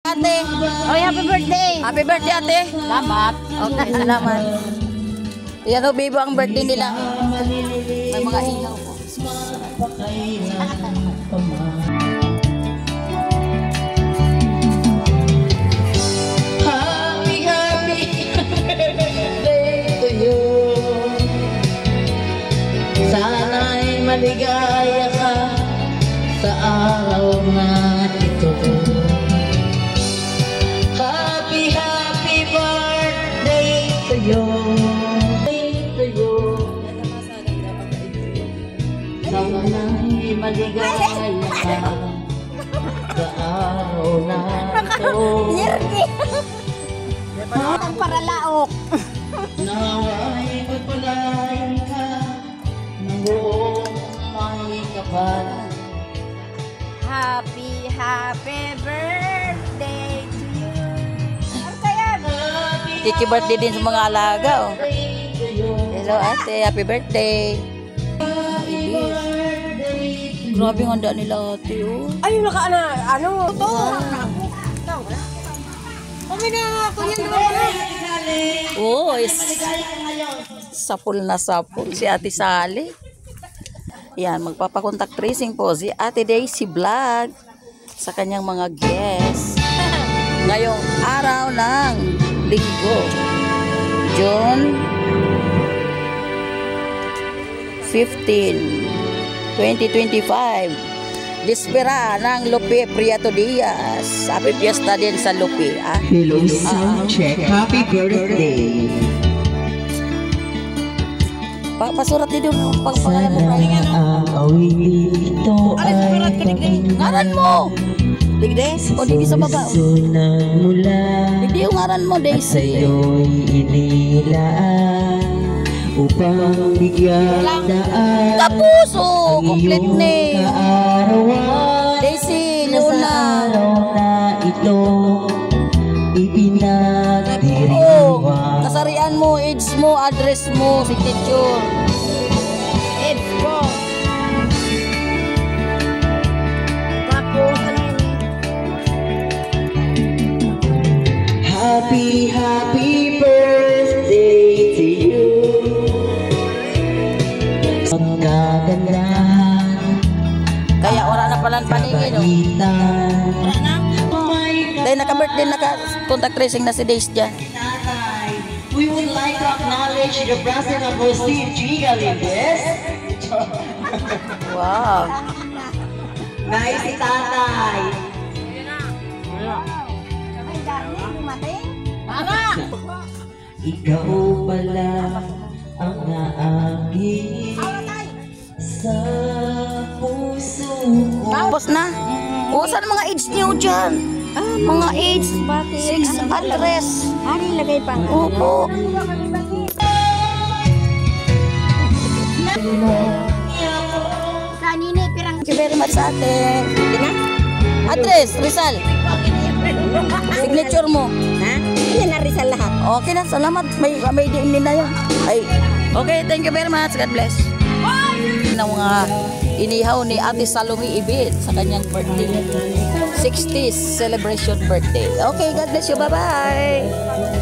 Ate. Oh, happy birthday. Happy birthday, ate. Salamat. Okay, salamat. Yan o, baby, ang birthday nila. May mga ilaw po. Happy, happy birthday to you. Sana'y maligaya ka sa araw na ito. Happy, happy birthday to you. Sana'y maligaya ka sa araw na ito. Ang paralaok. Nawa'y magpalain ka ng buong may kapal. Happy, happy birthday to you. Ano kaya? Kiki birthday din sa mga alaga. Oh. Hello, ate. Happy birthday. Grabe ang handa nila, ate. Oh. Ay, ano? Ito. Kami na, kunyang naman. Oh, sapul na sapul si Ate Sally. Yan, magpapakontak tracing po si Ate Daisy Vlog sa kanyang mga guests. Ngayong araw ng Linggo, June 15, 2025. Dispera ng Lupi Prieto Diaz. Happy Fiesta din sa Lupi. Ah? Hello, soundcheck. Happy birthday. Pasurat din yung pagpangalan mo. Ang awitin ito ay Ngaran mo! Digdes? O digdi sa baba? sunang mula Digdi yung ngaran mo, at Daisy. sa'yo'y inilaan upang bigyan daan Kapuso! Complete iyong name. kaarawan. Daisy, Sa Luna. araw na ito Oh, ipinagdiriwang. kasarian mo, age mo, address mo, signature. Ed ko. Tapos, ano yun? Happy, happy birthday to you. Ang kagandahan, Kaya wala na palang paningin. Oh. kabaitan. Dahil naka-birthday, naka-contact tracing na si Daisy dyan. Tatay, we would like to acknowledge the presence of Steve G. Galindez. Wow. Nice si tatay. Ay, dami, dumating. Ikaw pala ang naagin sa puso ko. Tapos na. O, saan mga age niyo dyan? Mga age, 6 address. Ano ilagay pa? Opo. Kanina, pirang. Thank you very much, ate. Address, Rizal. Signature mo. Ha? Yan na Rizal lahat. Okay na, salamat. May din na yun. Ay, okay, thank you very much. God bless. Ng mga inihaw ni Ate Salome Ibit sa kanyang birthday. 60th celebration birthday. Okay, God bless you. Bye-bye.